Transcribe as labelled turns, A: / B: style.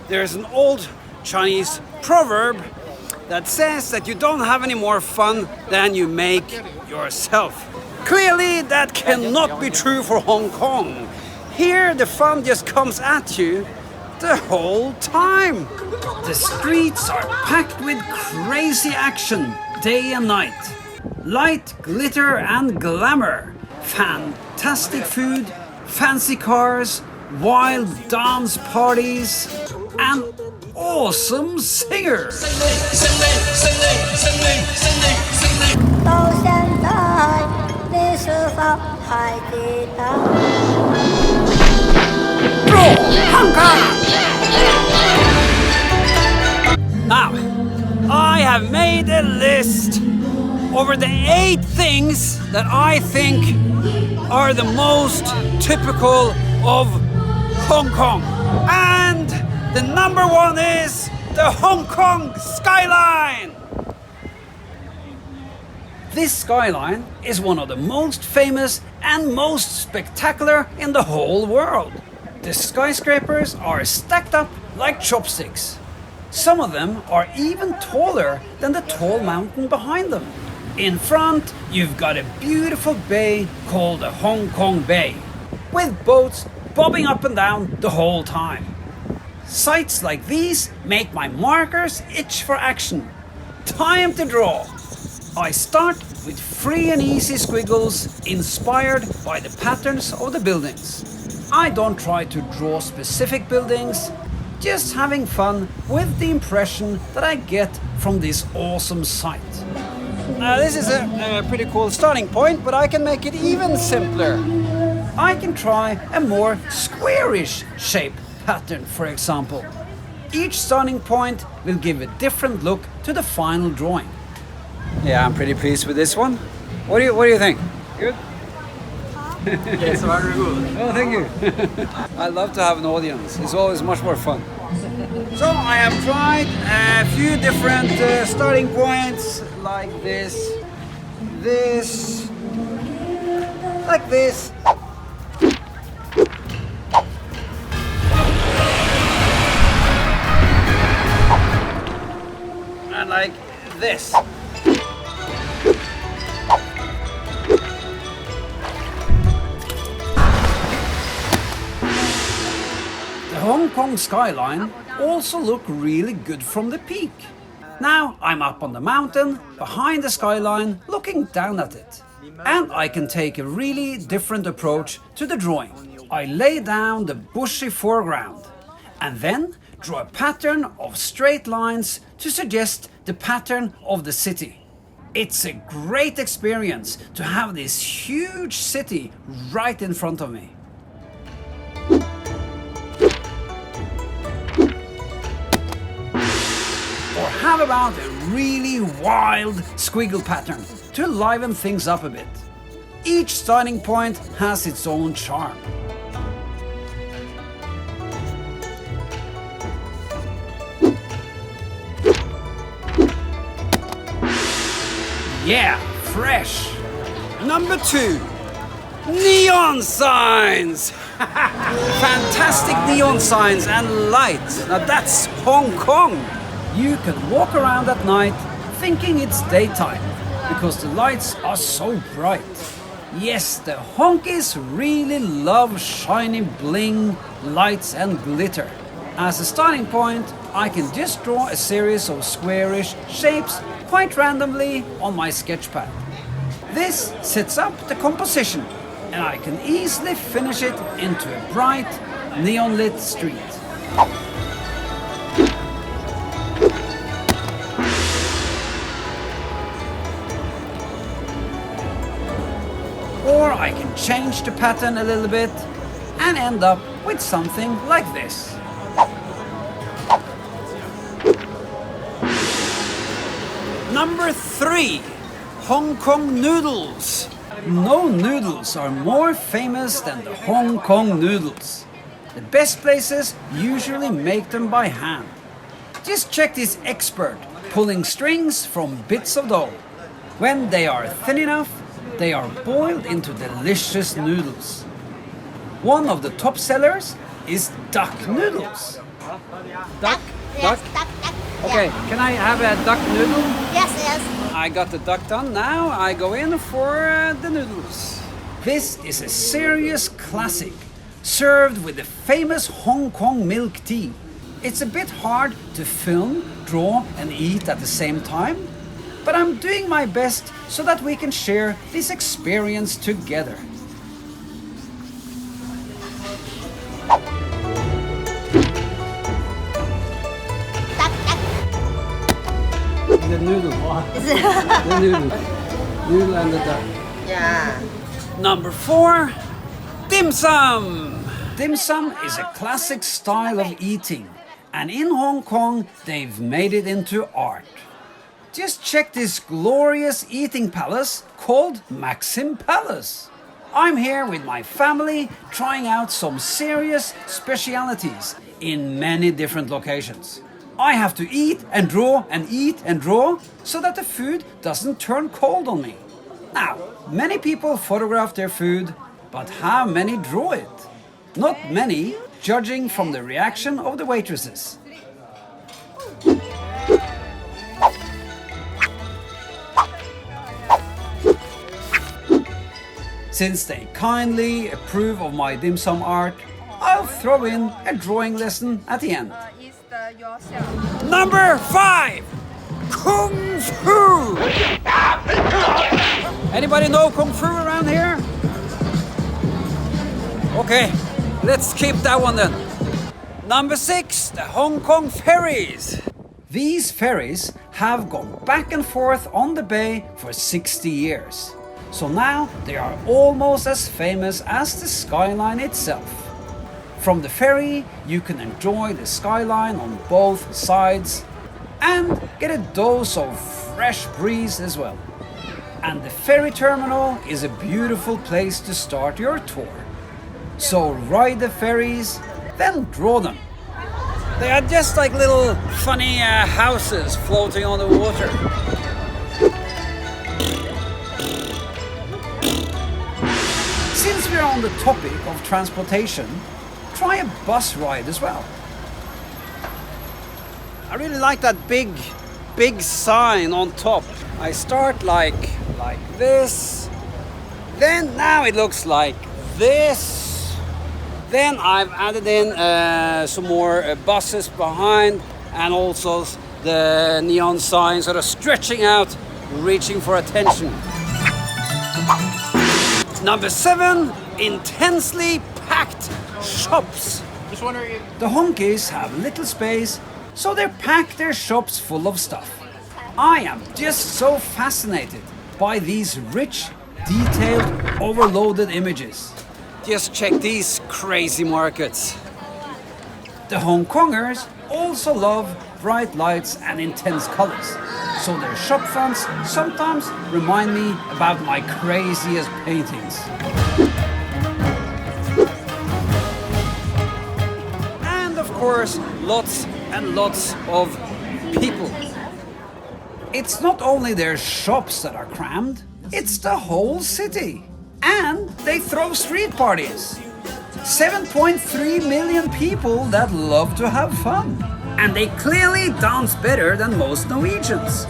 A: there's an old Chinese proverb that says that you don't have any more fun than you make yourself. Clearly, that cannot be true for Hong Kong. Here, the fun just comes at you the whole time. The streets are packed with crazy action, day and night. Light, glitter and glamour. Fantastic food, fancy cars, wild dance parties, and awesome singers. Now, I have made a list over the 8 things that I think are the most typical of Hong Kong. And the number 1 is the Hong Kong skyline. This skyline is one of the most famous and most spectacular in the whole world. The skyscrapers are stacked up like chopsticks. Some of them are even taller than the tall mountain behind them. In front, you've got a beautiful bay called the Hong Kong Bay, with boats bobbing up and down the whole time. Sights like these make my markers itch for action. Time to draw. I start with free and easy squiggles inspired by the patterns of the buildings. I don't try to draw specific buildings, just having fun with the impression that I get from this awesome sight. Now this is a pretty cool starting point, but I can make it even simpler. I can try a more squarish shape pattern, for example. Each starting point will give a different look to the final drawing. Yeah, I'm pretty pleased with this one. What do you think? Good?
B: Yes, very good.
A: Oh, thank you. I love to have an audience. It's always much more fun. So I have tried a few different starting points, like this, like this. And like this. The Hong Kong skyline also look really good from the peak. Now I'm up on the mountain, behind the skyline, looking down at it. And I can take a really different approach to the drawing. I lay down the bushy foreground and then draw a pattern of straight lines to suggest the pattern of the city. It's a great experience to have this huge city right in front of me. Or how about a really wild squiggle pattern to liven things up a bit? Each starting point has its own charm. Yeah, fresh. Number 2, neon signs. Fantastic neon signs and light. Now that's Hong Kong. You can walk around at night thinking it's daytime because the lights are so bright. Yes, the honkies really love shiny bling, lights and glitter. As a starting point, I can just draw a series of squarish shapes quite randomly on my sketch pad. This sets up the composition and I can easily finish it into a bright, neon-lit street. Or I can change the pattern a little bit and end up with something like this. Number 3, Hong Kong noodles. No noodles are more famous than the Hong Kong noodles. The best places usually make them by hand. Just check this expert pulling strings from bits of dough. When they are thin enough, they are boiled into delicious noodles. One of the top sellers is duck noodles. Duck?
C: Yes,
A: Duck?
C: duck.
A: Okay,
C: Yeah.
A: can I have a duck noodle?
C: Yes, yes.
A: I got the duck done. Now I go in for the noodles. This is a serious classic, served with the famous Hong Kong milk tea. It's a bit hard to film, draw and eat at the same time, but I'm doing my best so that we can share this experience together.
C: Duck, duck.
A: The noodle. The noodle. Noodle and the duck.
B: Yeah.
A: Number 4, dim sum. Dim sum is a classic style of eating, and in Hong Kong they've made it into art. Just check this glorious eating palace called Maxim Palace. I'm here with my family trying out some serious specialities in many different locations. I have to eat and draw and eat and draw so that the food doesn't turn cold on me. Now, many people photograph their food, but how many draw it? Not many, judging from the reaction of the waitresses. Since they kindly approve of my dim sum art, I'll throw in a drawing lesson at the end. Number 5, Kung Fu. Anybody know Kung Fu around here? Okay, let's keep that one then. Number 6, the Hong Kong ferries. These ferries have gone back and forth on the bay for 60 years. So now they are almost as famous as the skyline itself. From the ferry, you can enjoy the skyline on both sides and get a dose of fresh breeze as well. And the ferry terminal is a beautiful place to start your tour. So ride the ferries, then draw them. They are just like little funny houses floating on the water. Since we're on the topic of transportation, try a bus ride as well. I really like that big sign on top. I start like this, then now it looks like this. Then I've added in some more buses behind, and also the neon sign sort of stretching out, reaching for attention. Number 7, intensely packed shops.
B: Just wondering if
A: The honkies have little space, so they pack their shops full of stuff. I am just so fascinated by these rich, detailed, overloaded images. Just check these crazy markets. The Hong Kongers also love bright lights and intense colors, so their shop fronts sometimes remind me about my craziest paintings. And of course, lots and lots of people. It's not only their shops that are crammed, it's the whole city. And they throw street parties. 7.3 million people that love to have fun. And they clearly dance better than most Norwegians.